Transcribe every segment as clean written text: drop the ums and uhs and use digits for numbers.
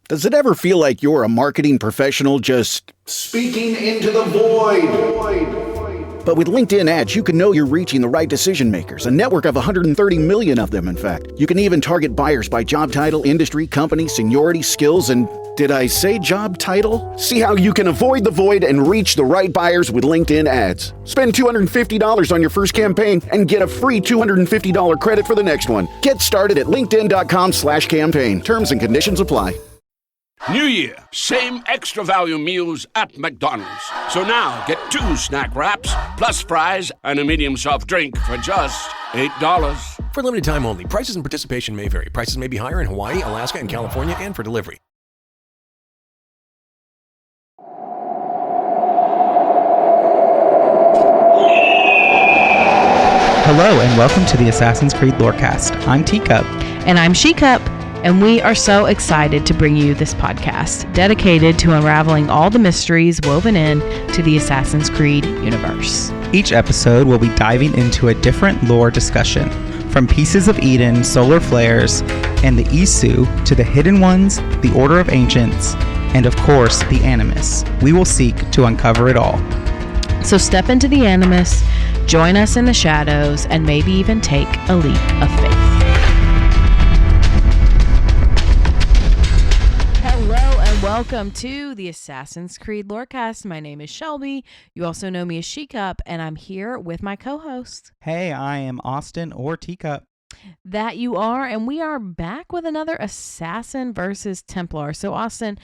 Does it ever feel like you're a marketing professional just speaking into the void? But with LinkedIn ads, you can know you're reaching the right decision makers, a network of 130 million of them, in fact. You can even target buyers by job title, industry, company, seniority, skills, and did I say job title? See how you can avoid the void and reach the right buyers with LinkedIn ads. Spend $250 on your first campaign and get a free $250 credit for the next one. Get started at linkedin.com/campaign. Terms and conditions apply. New Year, same extra value meals at McDonald's. So now get 2 snack wraps, plus fries, and a medium soft drink for just $8. For limited time only. Prices and participation may vary. Prices may be higher in Hawaii, Alaska, and California, and for delivery. Hello and welcome to the Assassin's Creed Lorecast. I'm Teacup. And I'm She-Cup. And we are so excited to bring you this podcast dedicated to unraveling all the mysteries woven in to the Assassin's Creed universe. Each episode will be diving into a different lore discussion, from Pieces of Eden, solar flares, and the Isu to the Hidden Ones, the Order of Ancients, and of course, the Animus. We will seek to uncover it all. So step into the Animus, join us in the shadows, and maybe even take a leap of faith. Welcome to the Assassin's Creed Lorecast. My name is Shelby. You also know me as She-Cup, and I'm here with my co-host. Hey, I am Austin or Teacup. That you are, and we are back with another Assassin versus Templar. So, Austin,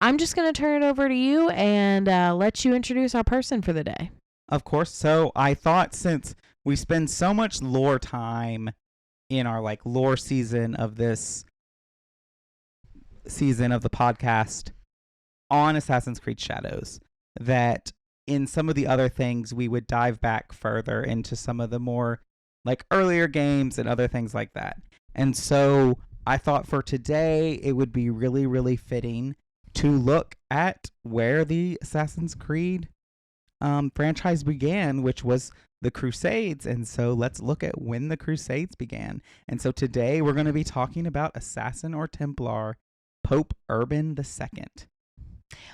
I'm just going to turn it over to you and let you introduce our person for the day. Of course. So, I thought since we spend so much lore time in our lore season of this season of the podcast on Assassin's Creed Shadows, that in some of the other things we would dive back further into some of the more earlier games and other things like that. And so I thought for today it would be really, really fitting to look at where the Assassin's Creed franchise began, which was the Crusades. And so let's look at when the Crusades began. And so today we're going to be talking about Assassin or Templar Pope Urban II.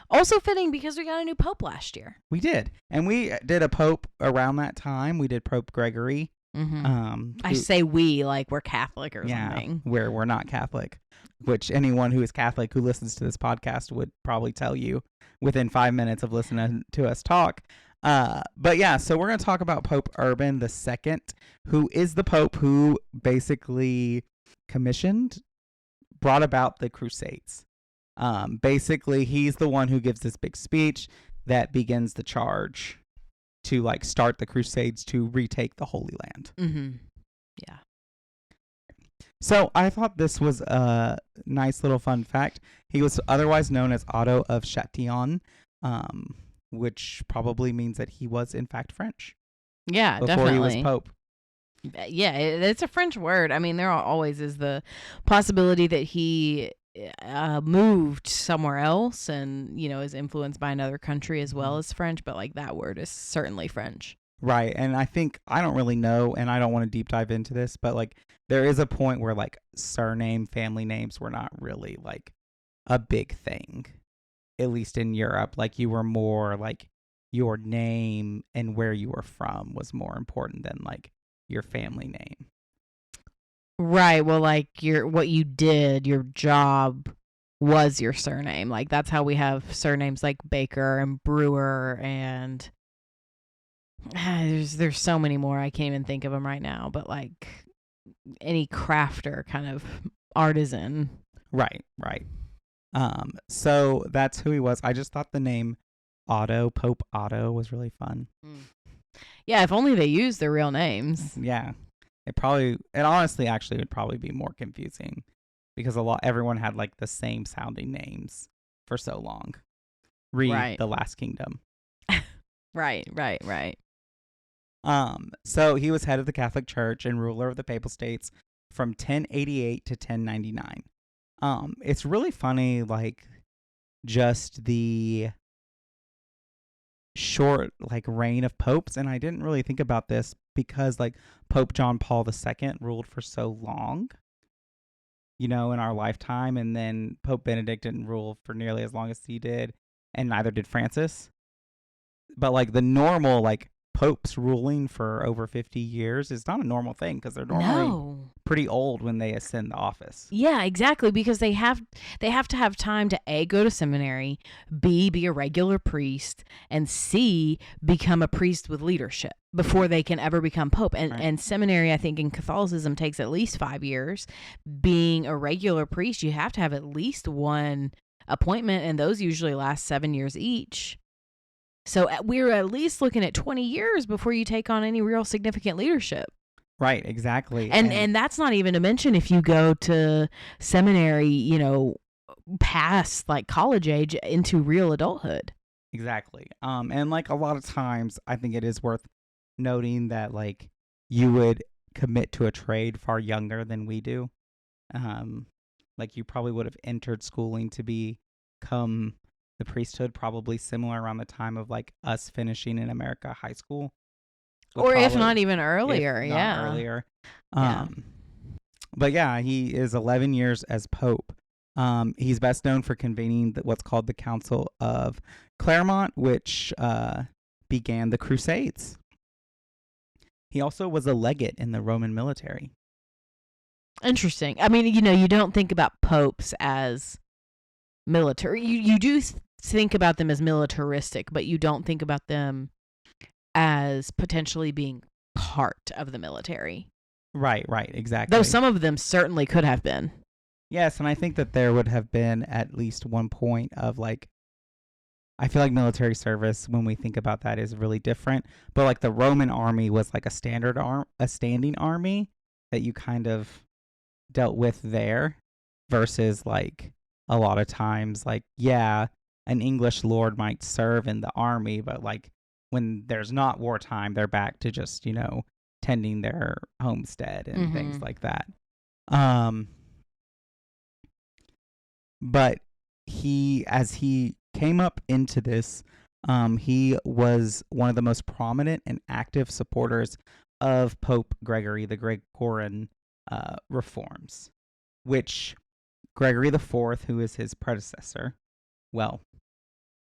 Also fitting because we got a new pope last year. We did. And we did a pope around that time. We did Pope Gregory. Mm-hmm. I say we like we're Catholic or something. We're not Catholic, which anyone who is Catholic who listens to this podcast would probably tell you within 5 minutes of listening to us talk. But yeah, so we're going to talk about Pope Urban II, who is the pope who basically brought about the Crusades. Basically, he's the one who gives this big speech that begins the charge to start the Crusades to retake the Holy Land. Mm-hmm. Yeah. So I thought this was a nice little fun fact. He was otherwise known as Otto of Chatillon, which probably means that he was in fact French. Yeah, before definitely. he was Pope. Yeah, it's a French word. I mean, there always is the possibility that he moved somewhere else and, is influenced by another country as well as French. But that word is certainly French. Right. And I think, I don't really know, and I don't want to deep dive into this, but there is a point where surname, family names were not really a big thing, at least in Europe. You were more your name and where you were from was more important than your family name. Right. Well, what you did, your job was your surname. That's how we have surnames like Baker and Brewer, and there's so many more. I can't even think of them right now, but any crafter kind of artisan. Right. So that's who he was. I just thought the name Pope Otto was really fun. Yeah, if only they used their real names. Yeah. It honestly actually would probably be more confusing because everyone had the same sounding names for so long. Read The Last Kingdom. Right. So he was head of the Catholic Church and ruler of the Papal States from 1088 to 1099. It's really funny, just the short reign of popes, and I didn't really think about this because Pope John Paul II ruled for so long, in our lifetime. And then Pope Benedict didn't rule for nearly as long as he did, and neither did Francis. But like the normal like popes ruling for over 50 years is not a normal thing, because they're normally pretty old when they ascend the office. Yeah, exactly, because they have to have time to A, go to seminary, B, be a regular priest, and C, become a priest with leadership before they can ever become pope. And seminary, I think, in Catholicism takes at least 5 years. Being a regular priest, you have to have at least one appointment, and those usually last 7 years each. So we're at least looking at 20 years before you take on any real significant leadership. Right, exactly. And that's not even to mention if you go to seminary, past like college age into real adulthood. Exactly. And like a lot of times, I think it is worth noting that like you would commit to a trade far younger than we do. Like you probably would have entered schooling to become the priesthood probably similar around the time of like us finishing in America high school. So or if not even earlier. Earlier. Yeah. But yeah, he is 11 years as Pope. He's best known for convening what's called the Council of Clermont, which began the Crusades. He also was a legate in the Roman military. Interesting. I mean, you don't think about popes as military. You do think about them as militaristic, but you don't think about them as potentially being part of the military. Right, exactly. Though some of them certainly could have been. Yes, and I think that there would have been at least one point of like, I feel like military service, when we think about that, is really different. But like the Roman army was like a standing army that you kind of dealt with there, versus like a lot of times, like, yeah, an English lord might serve in the army, but like when there's not wartime, they're back to just, tending their homestead and things like that. But as he came up into this, he was one of the most prominent and active supporters of Pope Gregory, the Gregorian reforms, which Gregory IV, who is his predecessor,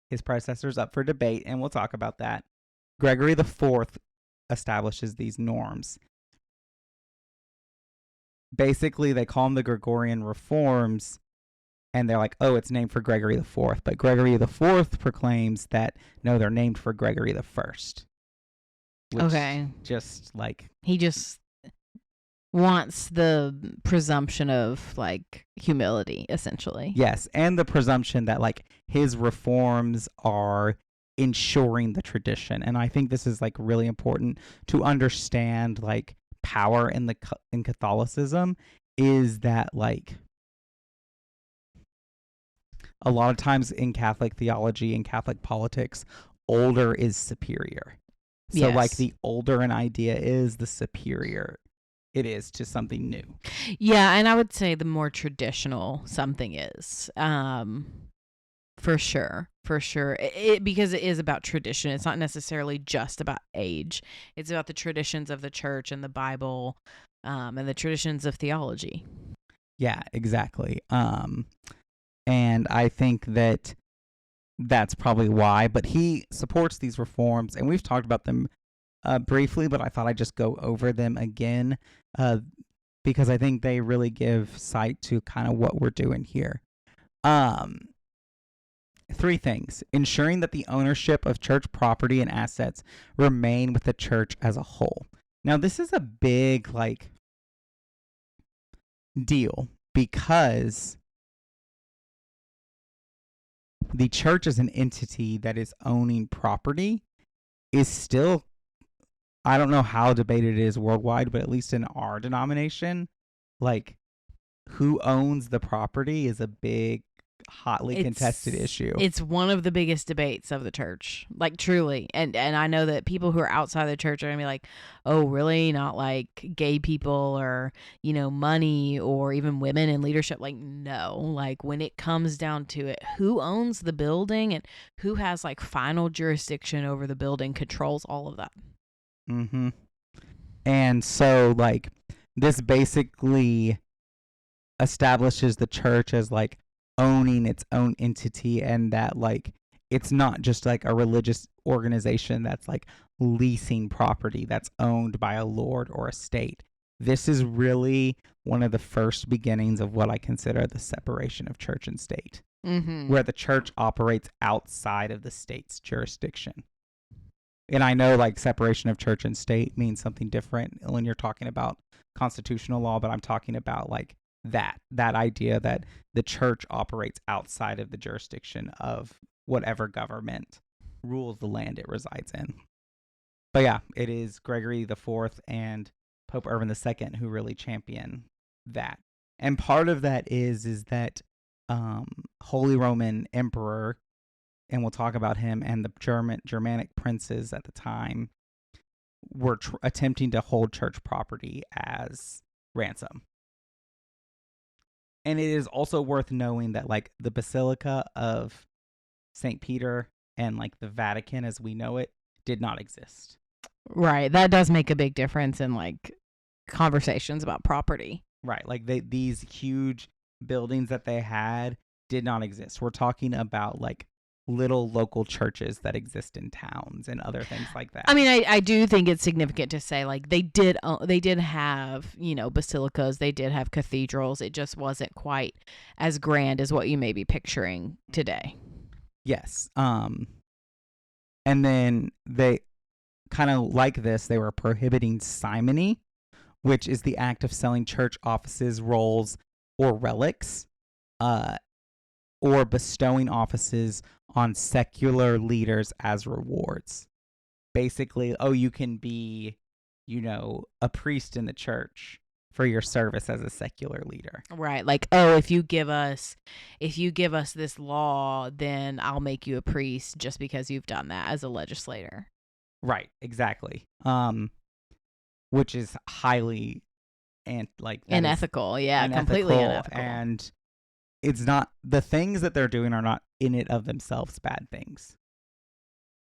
his predecessor's up for debate, and we'll talk about that. Gregory IV establishes these norms. Basically, they call them the Gregorian reforms, and they're like, oh, it's named for Gregory IV. But Gregory IV proclaims that, no, they're named for Gregory I. Okay. Just like... He just wants the presumption of like humility, essentially. Yes, and the presumption that like his reforms are ensuring the tradition. And I think this is like really important to understand. Like power in Catholicism is that like a lot of times in Catholic theology and Catholic politics, older is superior. So like the older an idea is, the superior it is to something new. Yeah, and I would say the more traditional something is. For sure. Because it is about tradition. It's not necessarily just about age. It's about the traditions of the church and the Bible, and the traditions of theology. Yeah, exactly. And I think that that's probably why. But he supports these reforms, and we've talked about them briefly, but I thought I'd just go over them again, because I think they really give sight to kind of what we're doing here. 3 things: ensuring that the ownership of church property and assets remain with the church as a whole. Now, this is a big like deal, because the church as an entity that is owning property is still, I don't know how debated it is worldwide, but at least in our denomination, like who owns the property is a big, hotly contested issue. It's one of the biggest debates of the church, like truly. And I know that people who are outside the church are gonna be like, oh, really? Not like gay people or, money or even women in leadership. Like, no, like when it comes down to it, who owns the building and who has like final jurisdiction over the building controls all of that. Mm-hmm. And so like this basically establishes the church as like owning its own entity, and that like it's not just like a religious organization that's like leasing property that's owned by a lord or a state. This is really one of the first beginnings of what I consider the separation of church and state, where the church operates outside of the state's jurisdiction. And I know like separation of church and state means something different when you're talking about constitutional law, but I'm talking about like that idea that the church operates outside of the jurisdiction of whatever government rules the land it resides in. But yeah, it is Gregory the Fourth and Pope Urban II who really champion that. And part of that is that Holy Roman Emperor, and we'll talk about him, and the Germanic princes at the time were attempting to hold church property as ransom. And it is also worth knowing that like the Basilica of St. Peter and like the Vatican as we know it did not exist. Right. That does make a big difference in like conversations about property. Right. Like these huge buildings that they had did not exist. We're talking about like little local churches that exist in towns and other things like that. I mean, I do think it's significant to say like they did have, you know, basilicas, they did have cathedrals. It just wasn't quite as grand as what you may be picturing today. Yes. And then they kind of like this, they were prohibiting simony, which is the act of selling church offices, rolls, or relics, or bestowing offices on secular leaders as rewards. Basically, you can be, you know, a priest in the church for your service as a secular leader. Right. Like, if you give us this law, then I'll make you a priest just because you've done that as a legislator. Right, exactly. Which is highly unethical. Completely unethical. And it's not, the things that they're doing are not in it of themselves bad things.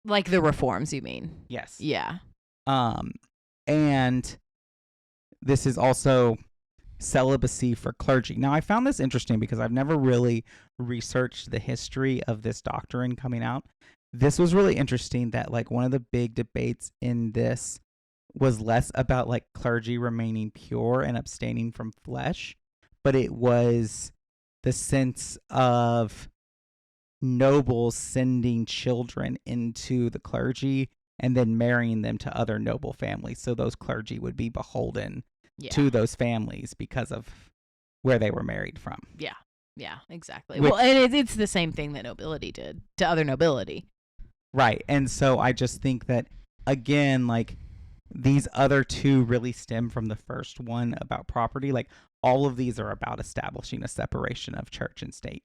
Like the reforms, you mean? Yes. Yeah. And this is also celibacy for clergy. Now, I found this interesting because I've never really researched the history of this doctrine coming out. This was really interesting that like one of the big debates in this was less about like clergy remaining pure and abstaining from flesh, but it was the sense of nobles sending children into the clergy and then marrying them to other noble families. So those clergy would be beholden to those families because of where they were married from. Yeah, exactly. Well, and it's the same thing that nobility did to other nobility. Right. And so I just think that, again, like these other two really stem from the first one about property. Like all of these are about establishing a separation of church and state.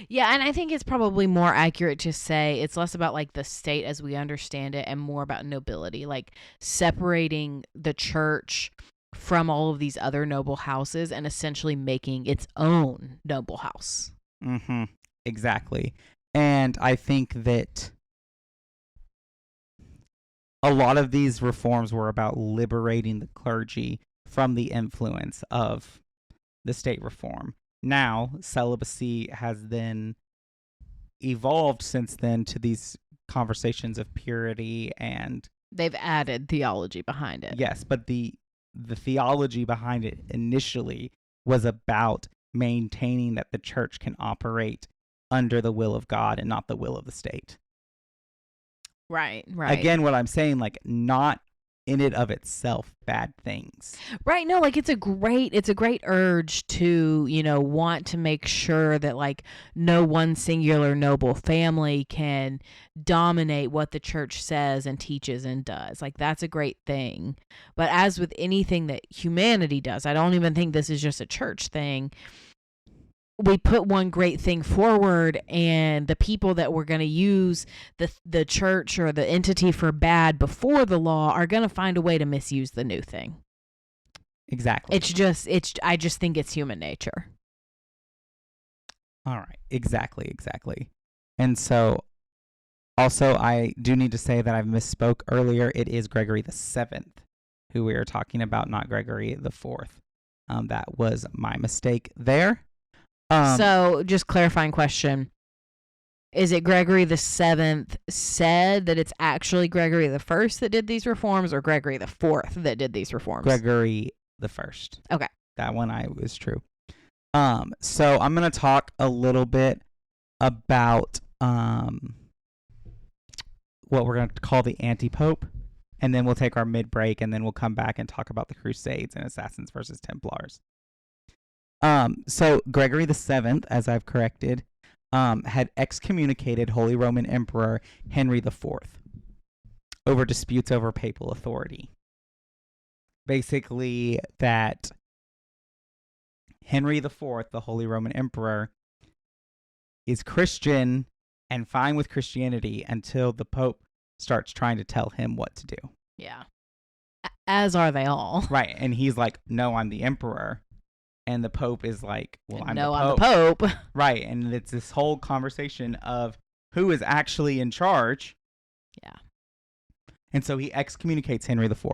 Yeah, and I think it's probably more accurate to say it's less about like the state as we understand it and more about nobility, like separating the church from all of these other noble houses and essentially making its own noble house. Mm-hmm. Exactly. And I think that a lot of these reforms were about liberating the clergy from the influence of the state reform. Now, celibacy has then evolved since then to these conversations of purity, and they've added theology behind it. Yes, but the theology behind it initially was about maintaining that the church can operate under the will of God and not the will of the state. Right. Again, what I'm saying, like, not in it of itself bad things. Right. No, like it's a great urge to, you know, want to make sure that like no one singular noble family can dominate what the church says and teaches and does. Like that's a great thing. But as with anything that humanity does, I don't even think this is just a church thing. We put one great thing forward and the people that were going to use the church or the entity for bad before the law are going to find a way to misuse the new thing. Exactly. I just think it's human nature. All right. Exactly. And so also I do need to say that I misspoke earlier. It is Gregory the Seventh who we are talking about, not Gregory the Fourth. That was my mistake there. So, just clarifying question. Is it Gregory the Seventh said that it's actually Gregory the First that did these reforms, or Gregory the Fourth that did these reforms? Gregory the First. Okay. That one is true. So I'm going to talk a little bit about what we're going to call the anti-pope, and then we'll take our mid-break, and then we'll come back and talk about the Crusades and Assassins versus Templars. So Gregory the Seventh, as I've corrected, had excommunicated Holy Roman Emperor Henry IV over disputes over papal authority. Basically, that Henry IV, the Holy Roman Emperor, is Christian and fine with Christianity until the Pope starts trying to tell him what to do. Yeah. As are they all. Right. And he's like, no, I'm the Emperor. And the Pope is like, well, I'm no, the Pope. I'm the Pope. Right. And it's this whole conversation of who is actually in charge. Yeah. And so he excommunicates Henry IV.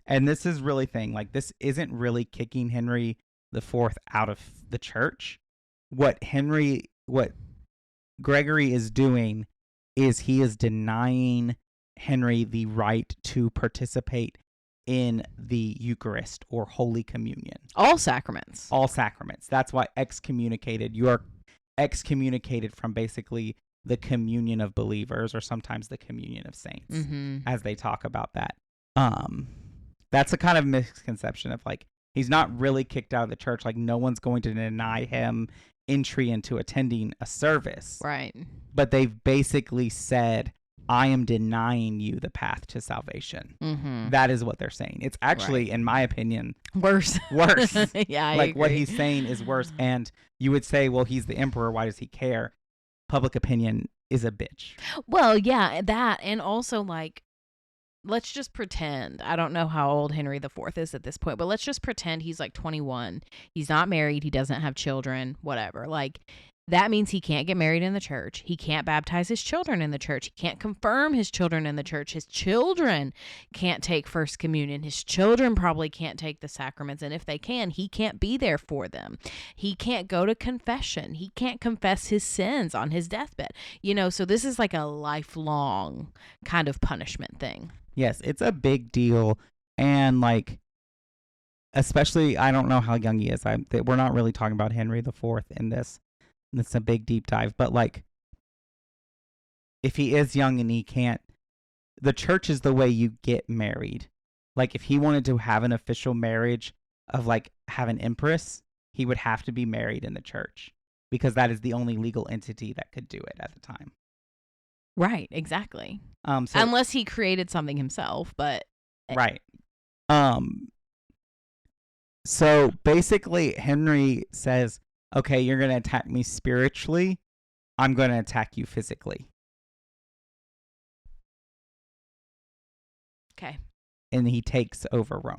And this is really thing. Like, this isn't really kicking Henry IV out of the church. What Gregory is doing is he is denying Henry the right to participate in the Eucharist or Holy Communion. All sacraments. All sacraments. That's why excommunicated. You are excommunicated from basically the communion of believers, or sometimes the communion of saints, as they talk about that. That's a kind of misconception of like, he's not really kicked out of the church. Like, no one's going to deny him entry into attending a service. Right. But they've basically said, I am denying you the path to salvation. That is what they're saying. It's actually, in my opinion, worse. Yeah, I agree. What he's saying is worse. And you would say, well, he's the emperor. Why does he care? Public opinion is a bitch. Well, yeah, that. And also, like, let's just pretend. I don't know how old Henry IV is at this point, but let's just pretend he's like 21. He's not married. He doesn't have children, whatever. Like, that means he can't get married in the church. He can't baptize his children in the church. He can't confirm his children in the church. His children can't take First Communion. His children probably can't take the sacraments. And if they can, he can't be there for them. He can't go to confession. He can't confess his sins on his deathbed. You know, so this is like a lifelong kind of punishment thing. Yes, it's a big deal. And like, especially, I don't know how young he is. We're not really talking about Henry IV in this. It's a big deep dive, but like, if he is young and he can't, the church is the way you get married. Like, if he wanted to have an official marriage of like have an empress, he would have to be married in the church, because that is the only legal entity that could do it at the time. Right, exactly. So, unless he created something himself, but right. So basically, Henry says, okay, you're going to attack me spiritually. I'm going to attack you physically. Okay. And he takes over Rome.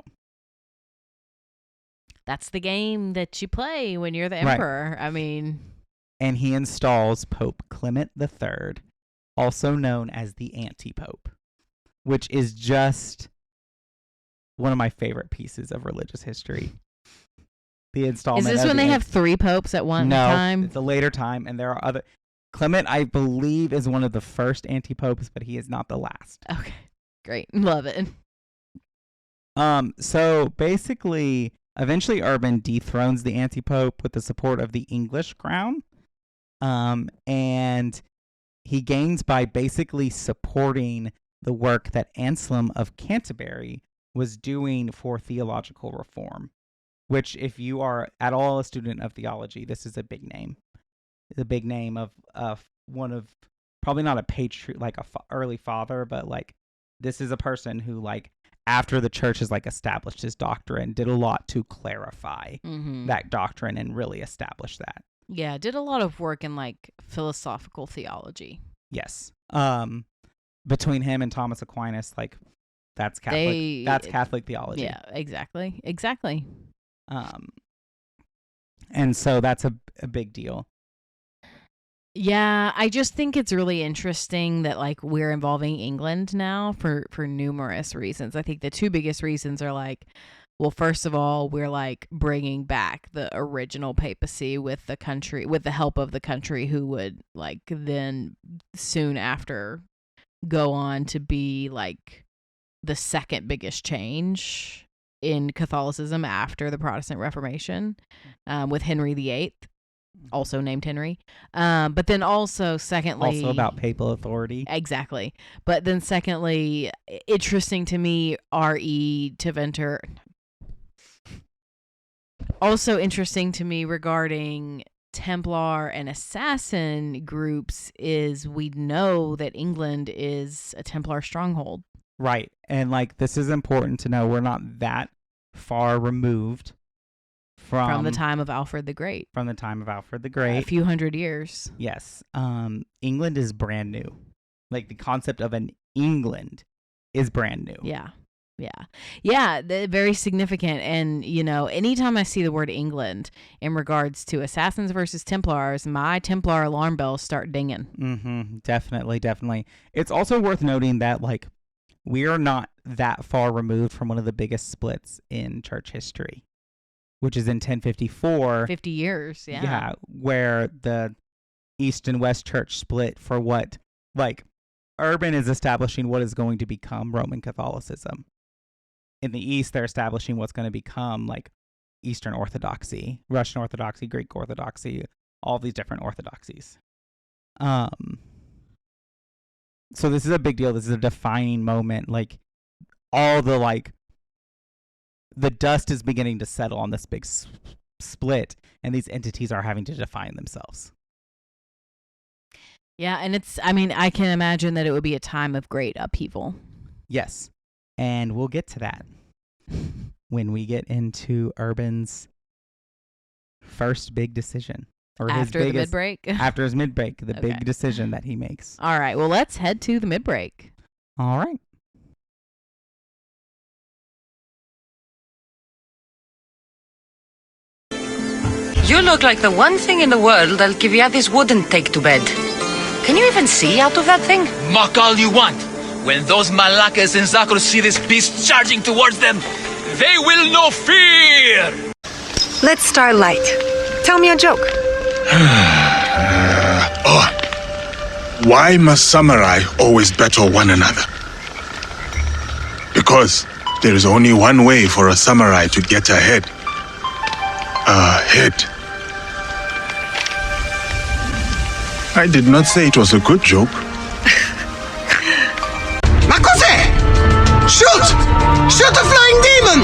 That's the game that you play when you're the emperor. Right. I mean. And he installs Pope Clement III, also known as the Anti-Pope, which is just one of my favorite pieces of religious history. The installment. Is this when they have 3 popes at one time? No, it's a later time, and there are other. Clement, I believe, is one of the first anti-popes, but he is not the last. Okay, great, love it. So basically, eventually, Urban dethrones the anti-pope with the support of the English crown, and he gains by basically supporting the work that Anselm of Canterbury was doing for theological reform. Which, if you are at all a student of theology, this is a big name. The big name of one of, probably not a patriot, like a early father, but like, this is a person who, like, after the church has like established his doctrine, did a lot to clarify that doctrine and really establish that. Yeah, did a lot of work in like philosophical theology. Yes. Between him and Thomas Aquinas, like, that's Catholic. That's Catholic theology. Yeah, exactly. And so that's a big deal. Yeah, I just think it's really interesting that like we're involving England now for numerous reasons. I think the 2 biggest reasons are like well, first of all, we're like bringing back the original papacy with the help of the country who would like then soon after go on to be like the second biggest change in Catholicism after the Protestant Reformation, with Henry VIII, also named Henry. But then also secondly, Also about papal authority. Exactly. But then secondly, interesting to me, R.E. Teventer. Also interesting to me regarding Templar and assassin groups is we know that England is a Templar stronghold. Right. And like this is important to know. We're not that far removed from the time of Alfred the Great. From the time of Alfred the Great. A few hundred years. Yes. England is brand new. Like the concept of an England is brand new. Yeah. Yeah, very significant. And, you know, anytime I see the word England in regards to Assassins versus Templars, my Templar alarm bells start dinging. Mm-hmm. Definitely. It's also worth noting that, like, we are not that far removed from one of the biggest splits in church history, which is in 1054. 50 years, yeah. Yeah, where the East and West church split for what, like, Urban is establishing what is going to become Roman Catholicism. In the East, they're establishing what's going to become like Eastern Orthodoxy, Russian Orthodoxy, Greek Orthodoxy, all these different orthodoxies. So this is a big deal. This is a defining moment. Like all the the dust is beginning to settle on this big split, and these entities are having to define themselves. Yeah, and I can imagine that it would be a time of great upheaval. Yes. And we'll get to that when we get into Urban's first big decision. Or after his the biggest, mid-break? After his mid-break, the Okay. big decision that he makes. All right, well, let's head to the mid-break. All right. You look like the one thing in the world Alcibiades wouldn't take to bed. Can you even see out of that thing? Mock all you want. When those Malakas and Zakros see this beast charging towards them, they will know fear! Let's start light. Tell me a joke. Why must samurai always battle one another? Because there is only one way for a samurai to get ahead. Ahead. I did not say it was a good joke. Makose! Shoot! Shoot a flying demon!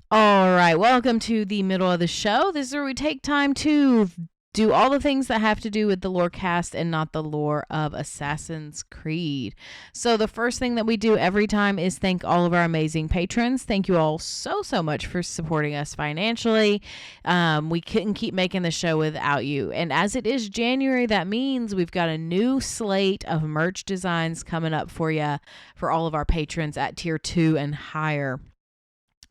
All right, welcome to the middle of the show. This is where we take time to do all the things that have to do with the lore cast and not the lore of Assassin's Creed. So the first thing that we do every time is thank all of our amazing patrons. Thank you all so much for supporting us financially. We couldn't keep making the show without you. And as it is January, that means we've got a new slate of merch designs coming up for you for all of our patrons at tier 2 and higher.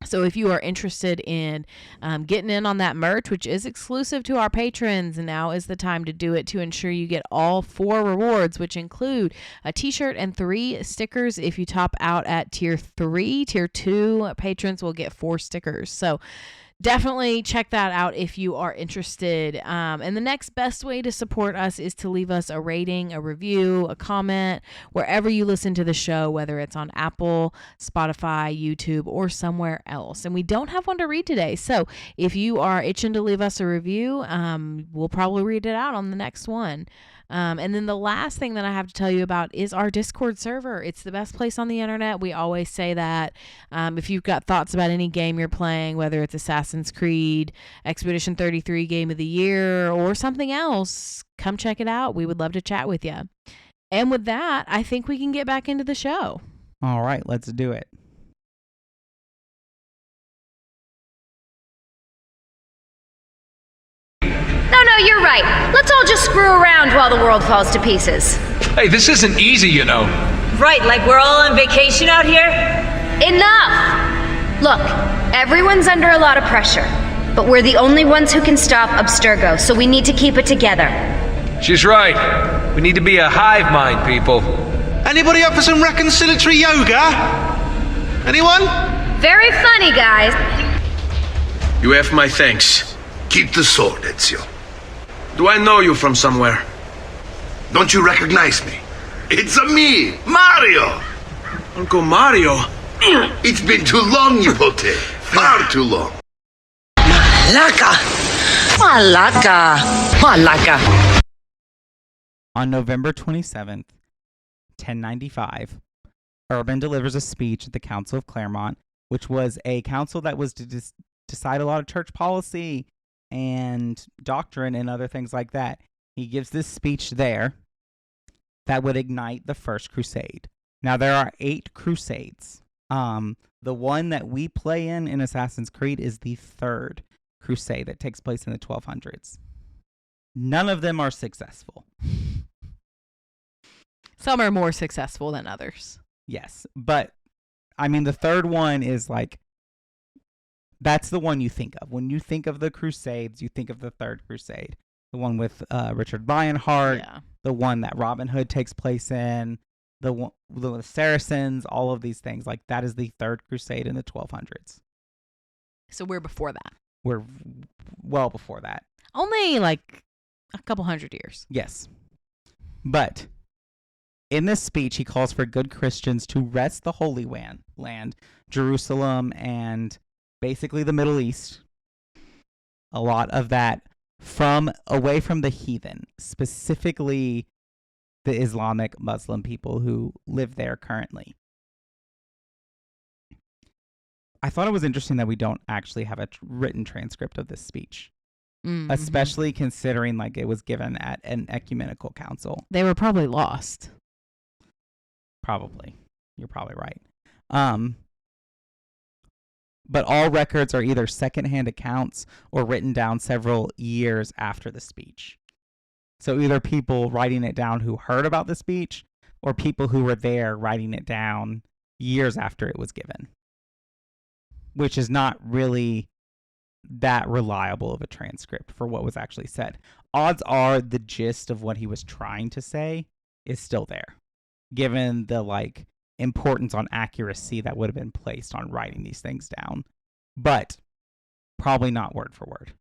So if you are interested in getting in on that merch, which is exclusive to our patrons, now is the time to do it to ensure you get all 4 rewards, which include a t-shirt and 3 stickers. If you top out at tier 3, tier 2 patrons will get 4 stickers. So definitely check that out if you are interested. And the next best way to support us is to leave us a rating, a review, a comment, wherever you listen to the show, whether it's on Apple, Spotify, YouTube, or somewhere else. And we don't have one to read today. So if you are itching to leave us a review, we'll probably read it out on the next one. And then the last thing that I have to tell you about is our Discord server. It's the best place on the internet. We always say that. If you've got thoughts about any game you're playing, whether it's Assassin's Creed, Expedition 33 Game of the Year, or something else, come check it out. We would love to chat with you. And with that, I think we can get back into the show. All right, let's do it. No, you're right. Let's all just screw around while the world falls to pieces. Hey, this isn't easy, you know. Right, like we're all on vacation out here? Enough! Look, everyone's under a lot of pressure, but we're the only ones who can stop Abstergo, so we need to keep it together. She's right. We need to be a hive mind, people. Anybody up for some reconciliatory yoga? Anyone? Very funny, guys. You have my thanks. Keep the sword, Ezio. Do I know you from somewhere? Don't you recognize me? It's a me, Mario. Uncle Mario? It's been too long, Nipote. Far too long. Malaka! Malaka! Malaka! On November 27th, 1095, Urban delivers a speech at the Council of Claremont, which was a council that was to decide a lot of church policy and doctrine and other things like that. He gives this speech there that would ignite the First Crusade. Now, there are 8 crusades. The one that we play in Assassin's Creed is the Third Crusade that takes place in the 1200s. None of them are successful. Some are more successful than others. Yes, but I mean, the third one is like, that's the one you think of. When you think of the Crusades, you think of the Third Crusade. The one with Richard Lionheart, the one that Robin Hood takes place in, the one with Saracens, all of these things. Like, that is the Third Crusade in the 1200s. So we're before that. We're well before that. Only like a couple hundred years. Yes. But in this speech, he calls for good Christians to wrest the Holy Land, Jerusalem, and basically the Middle East, a lot of that, away from the heathen, specifically the Islamic Muslim people who live there currently. I thought it was interesting that we don't actually have a written transcript of this speech. Especially considering like it was given at an ecumenical council. They were probably lost. Probably. You're probably right. But all records are either secondhand accounts or written down several years after the speech. So either people writing it down who heard about the speech or people who were there writing it down years after it was given, which is not really that reliable of a transcript for what was actually said. Odds are the gist of what he was trying to say is still there, given the like importance on accuracy that would have been placed on writing these things down, but probably not word for word.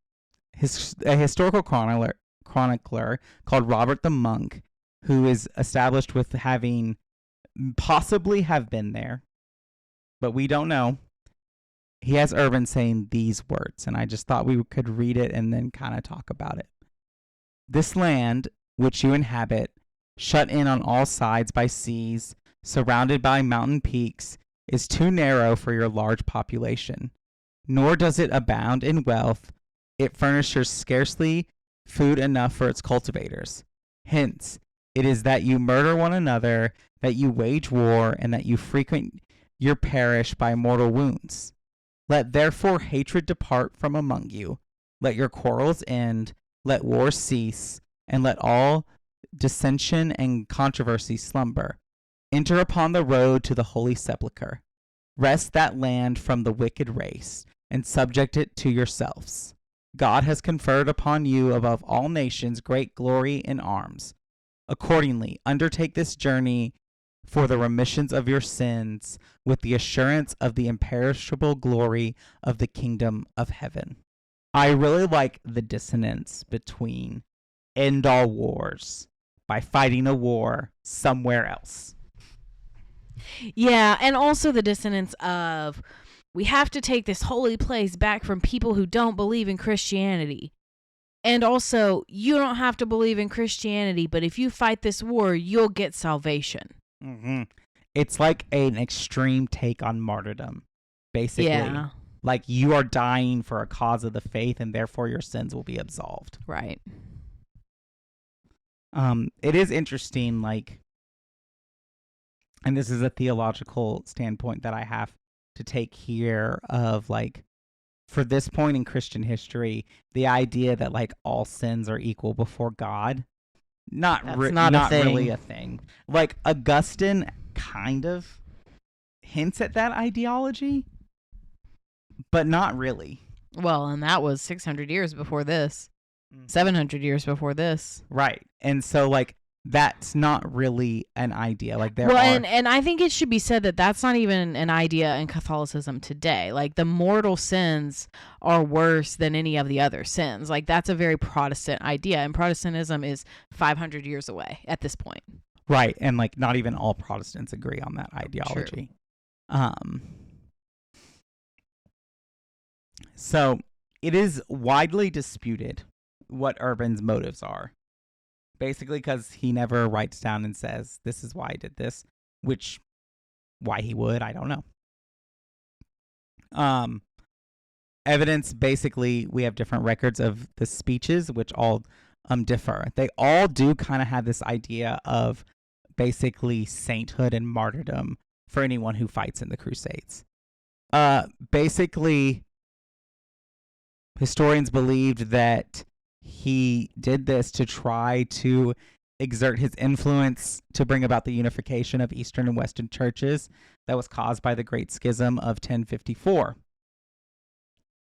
A historical chronicler called Robert the Monk, who is established with having possibly have been there, but we don't know. He has Urban saying these words, and I just thought we could read it and then kind of talk about it. This land, which you inhabit, shut in on all sides by seas, surrounded by mountain peaks, is too narrow for your large population. Nor does it abound in wealth. It furnishes scarcely food enough for its cultivators. Hence, it is that you murder one another, that you wage war, and that you frequent your parish by mortal wounds. Let therefore hatred depart from among you. Let your quarrels end. Let war cease. And let all dissension and controversy slumber. Enter upon the road to the Holy Sepulchre. Wrest that land from the wicked race, and subject it to yourselves. God has conferred upon you above all nations great glory in arms. Accordingly, undertake this journey for the remissions of your sins, with the assurance of the imperishable glory of the kingdom of heaven. I really like the dissonance between end all wars by fighting a war somewhere else. Yeah, and also the dissonance of we have to take this holy place back from people who don't believe in Christianity. And also, you don't have to believe in Christianity, but if you fight this war, you'll get salvation. Mm-hmm. It's like an extreme take on martyrdom, basically. Yeah. Like you are dying for a cause of the faith, and therefore your sins will be absolved. Right. It is interesting, like, and this is a theological standpoint that I have to take here of like, for this point in Christian history, the idea that like all sins are equal before God, not really a thing. Like Augustine kind of hints at that ideology, but not really. Well, and that was 600 years before this. 700 years before this. Right. And so like that's not really an idea. Like and I think it should be said that that's not even an idea in Catholicism today. Like the mortal sins are worse than any of the other sins. Like that's a very Protestant idea, and Protestantism is 500 years away at this point. Right, and like not even all Protestants agree on that ideology. So it is widely disputed what Urban's motives are. Basically, because he never writes down and says, this is why I did this, which, why he would, I don't know. Evidence, basically, we have different records of the speeches, which all differ. They all do kind of have this idea of basically sainthood and martyrdom for anyone who fights in the Crusades. Basically, historians believed that he did this to try to exert his influence to bring about the unification of Eastern and Western churches that was caused by the Great Schism of 1054.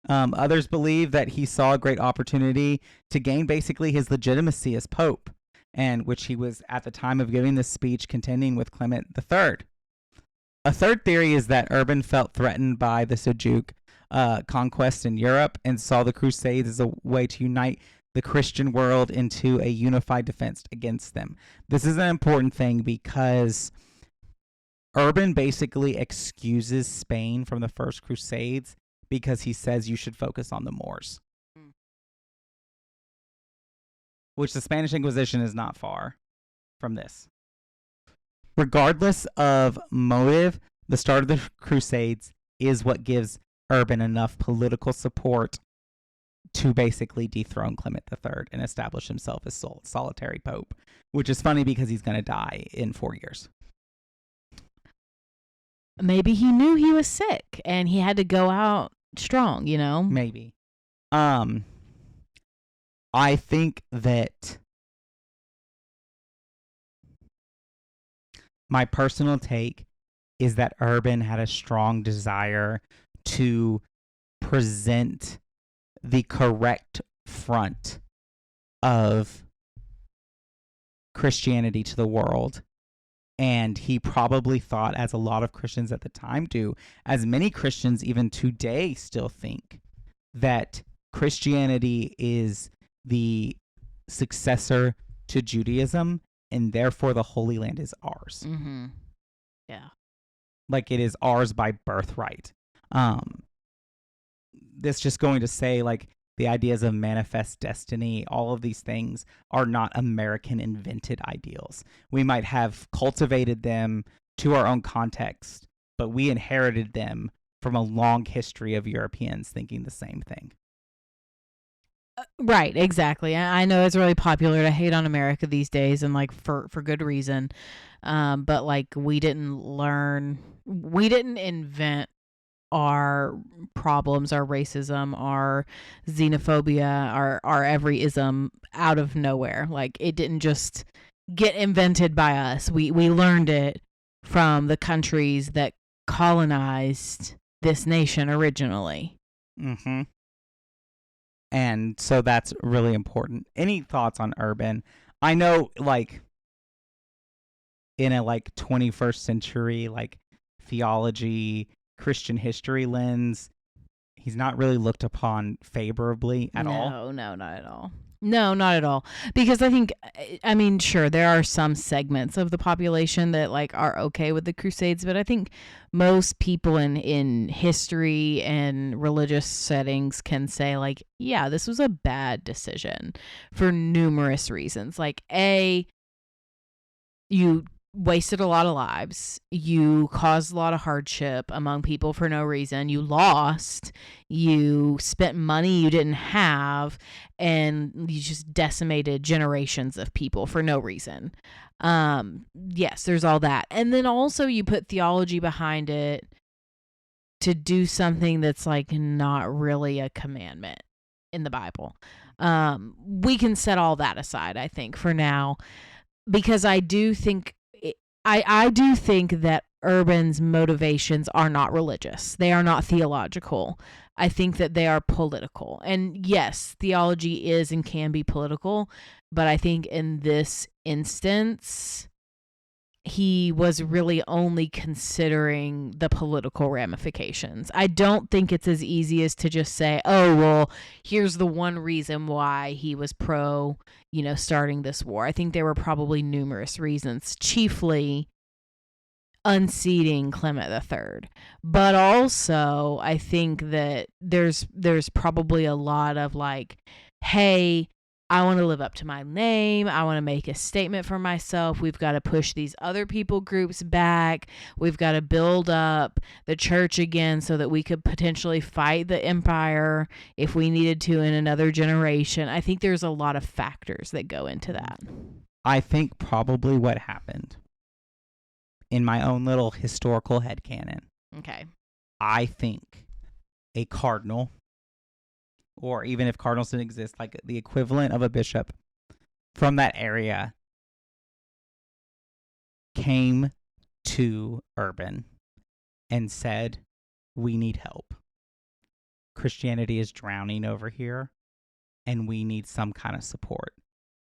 Others believe that he saw a great opportunity to gain basically his legitimacy as Pope, and which he was at the time of giving this speech contending with Clement III. A third theory is that Urban felt threatened by the Seljuk conquest in Europe and saw the Crusades as a way to unite the Christian world into a unified defense against them. This is an important thing because Urban basically excuses Spain from the First Crusades because he says you should focus on the Moors. Which the Spanish Inquisition is not far from this. Regardless of motive, the start of the Crusades is what gives Urban enough political support to basically dethrone Clement III and establish himself as solitary pope, which is funny because he's going to die in 4 years. Maybe he knew he was sick and he had to go out strong, you know? Maybe. I think that my personal take is that Urban had a strong desire to present the correct front of Christianity to the world. And he probably thought, as a lot of Christians at the time do, as many Christians even today still think, that Christianity is the successor to Judaism, and therefore the Holy Land is ours. Mm-hmm. Yeah. Like it is ours by birthright. This just going to say, like, the ideas of manifest destiny, all of these things are not American invented ideals. We might have cultivated them to our own context, but we inherited them from a long history of Europeans thinking the same thing. Right, exactly. I know it's really popular to hate on America these days, and like for good reason. But like we didn't invent our problems, our racism, our xenophobia, our every ism out of nowhere. Like it didn't just get invented by us. We learned it from the countries that colonized this nation originally. Mm-hmm. And so that's really important. Any thoughts on Urban? I know, like, in a, like, 21st century, like, theology, Christian history lens, he's not really looked upon favorably at all. No, not at all. No, not at all. Because I think, I mean, sure, there are some segments of the population that like are okay with the Crusades, but I think most people in history and religious settings can say like, yeah, this was a bad decision for numerous reasons. Like, A, you wasted a lot of lives. You caused a lot of hardship among people for no reason. You lost. You spent money you didn't have, and you just decimated generations of people for no reason. Yes, there's all that. And then also you put theology behind it to do something that's like not really a commandment in the Bible. We can set all that aside, I think, for now, because I do think that Urban's motivations are not religious. They are not theological. I think that they are political. And yes, theology is and can be political, but I think in this instance, he was really only considering the political ramifications. I don't think it's as easy as to just say, oh, well, here's the one reason why he was pro, starting this war. I think there were probably numerous reasons, chiefly unseating Clement III. But also, I think that there's probably a lot of like, hey, I want to live up to my name. I want to make a statement for myself. We've got to push these other people groups back. We've got to build up the church again so that we could potentially fight the empire if we needed to in another generation. I think there's a lot of factors that go into that. I think probably what happened, in my own little historical headcanon, okay, I think a cardinal, or even if cardinals didn't exist, like the equivalent of a bishop from that area, came to Urban and said, we need help. Christianity is drowning over here, and we need some kind of support.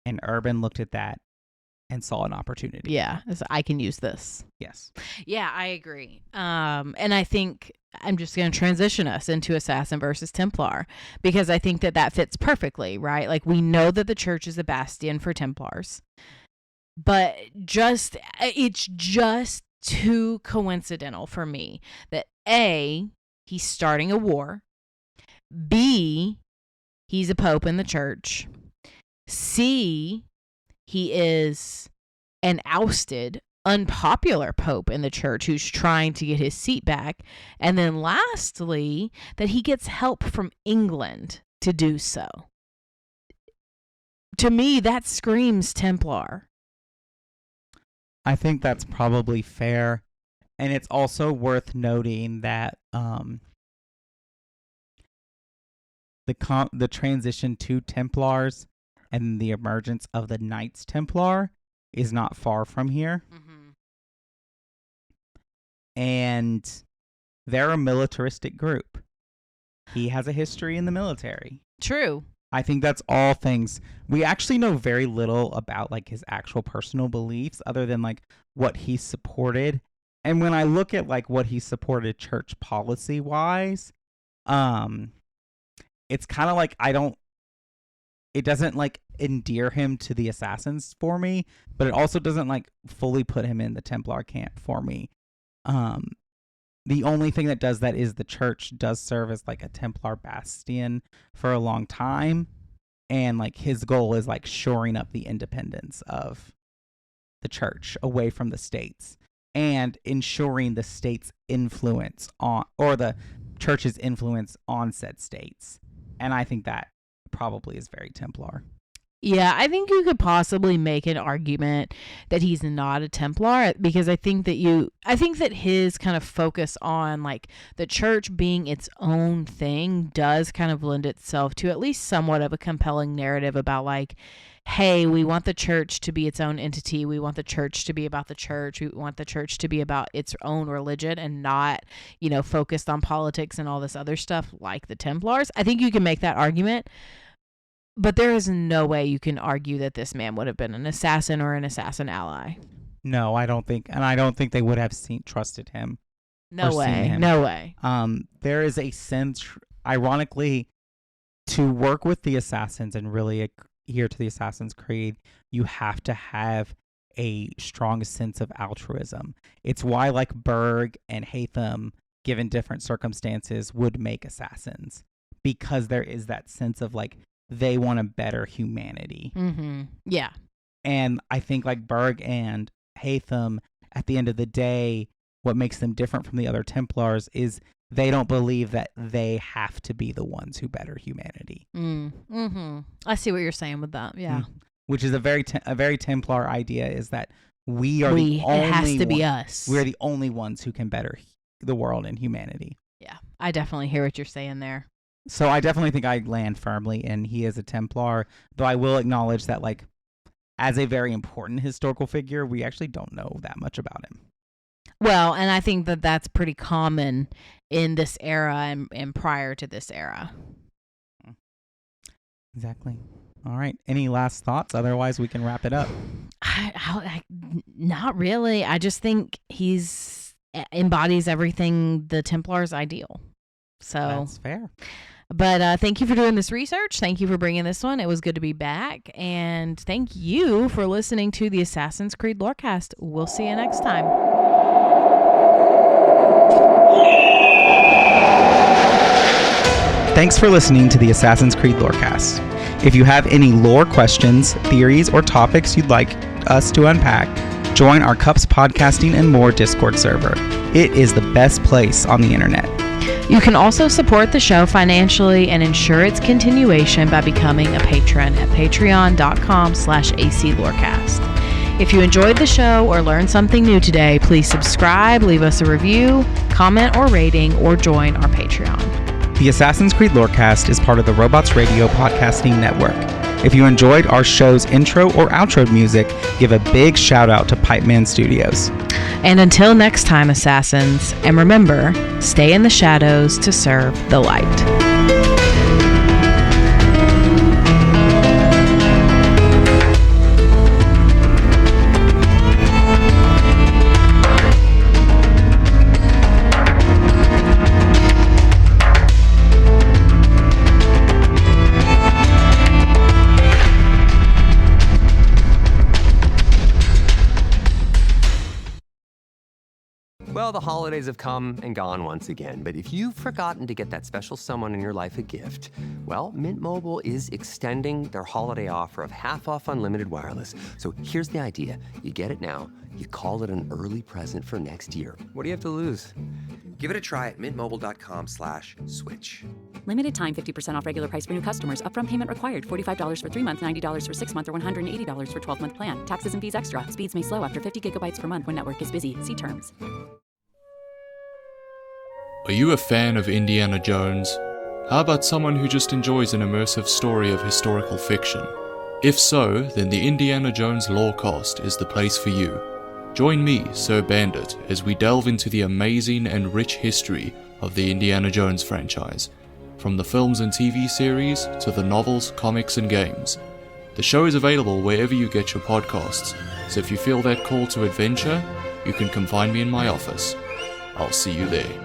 And Urban looked at that and saw an opportunity. Yeah, I can use this. Yes. Yeah, I agree. And I think I'm just going to transition us into Assassin versus Templar, because I think that fits perfectly, right? Like, we know that the church is a bastion for Templars, but it's just too coincidental for me that A, he's starting a war, B, he's a pope in the church, C, he is an ousted, unpopular pope in the church who's trying to get his seat back. And then lastly, that he gets help from England to do so. To me, that screams Templar. I think that's probably fair. And it's also worth noting that the transition to Templars and the emergence of the Knights Templar is not far from here. Mm-hmm. And they're a militaristic group. He has a history in the military. True. I think that's all things. We actually know very little about like his actual personal beliefs other than like what he supported. And when I look at like what he supported church policy wise, it's kind of like it doesn't like endear him to the Assassins for me, but it also doesn't like fully put him in the Templar camp for me. The only thing that does that is the church does serve as like a Templar bastion for a long time, and like his goal is like shoring up the independence of the church away from the states and ensuring the state's influence on, or the church's influence on said states. And I think that probably is very Templar. Yeah, I think you could possibly make an argument that he's not a Templar, because I think that his kind of focus on like the church being its own thing does kind of lend itself to at least somewhat of a compelling narrative about like, hey, we want the church to be its own entity. We want the church to be about the church. We want the church to be about its own religion and not, focused on politics and all this other stuff like the Templars. I think you can make that argument. But there is no way you can argue that this man would have been an assassin or an assassin ally. No, I don't think, and I don't think they would have trusted him. No way. No way. There is a sense, ironically, to work with the Assassins and really adhere to the Assassin's Creed, you have to have a strong sense of altruism. It's why like Berg and Hatham, given different circumstances, would make assassins, because there is that sense of like, they want to better humanity. Mm-hmm. Yeah. And I think like Berg and Hatham, at the end of the day, what makes them different from the other Templars is they don't believe that they have to be the ones who better humanity. Mm-hmm. I see what you're saying with that. Yeah. Which is a very Templar idea, is that the only it has to be us. We're the only ones who can better the world and humanity. Yeah. I definitely hear what you're saying there. So I definitely think I land firmly in he is a Templar, though I will acknowledge that, like, as a very important historical figure, we actually don't know that much about him. Well, and I think that that's pretty common in this era and prior to this era. Exactly. All right. Any last thoughts? Otherwise, we can wrap it up. Not really. I just think he's embodies everything the Templars ideal. So that's fair. But thank you for doing this research. Thank you for bringing this one. It was good to be back. And thank you for listening to the Assassin's Creed Lorecast. We'll see you next time. Thanks for listening to the Assassin's Creed Lorecast. If you have any lore questions, theories, or topics you'd like us to unpack, join our Cups Podcasting and More Discord server. It is the best place on the internet. You can also support the show financially and ensure its continuation by becoming a patron at patreon.com/aclorecast. If you enjoyed the show or learned something new today, please subscribe, leave us a review, comment or rating, or join our Patreon. The Assassin's Creed Lorecast is part of the Robots Radio Podcasting Network. If you enjoyed our show's intro or outro music, give a big shout out to Pipeman Studios. And until next time, Assassins, and remember, stay in the shadows to serve the light. Well, the holidays have come and gone once again, but if you've forgotten to get that special someone in your life a gift, well, Mint Mobile is extending their holiday offer of half off unlimited wireless. So here's the idea. You get it now, you call it an early present for next year. What do you have to lose? Give it a try at mintmobile.com/switch. Limited time 50% off regular price for new customers. Upfront payment required. $45 for 3 months, $90 for 6 months, or $180 for 12-month plan. Taxes and fees extra. Speeds may slow after 50 gigabytes per month when network is busy. See terms. Are you a fan of Indiana Jones? How about someone who just enjoys an immersive story of historical fiction? If so, then the Indiana Jones Lorecast is the place for you. Join me, Sir Bandit, as we delve into the amazing and rich history of the Indiana Jones franchise, from the films and TV series to the novels, comics, and games. The show is available wherever you get your podcasts, so if you feel that call to adventure, you can come find me in my office. I'll see you there.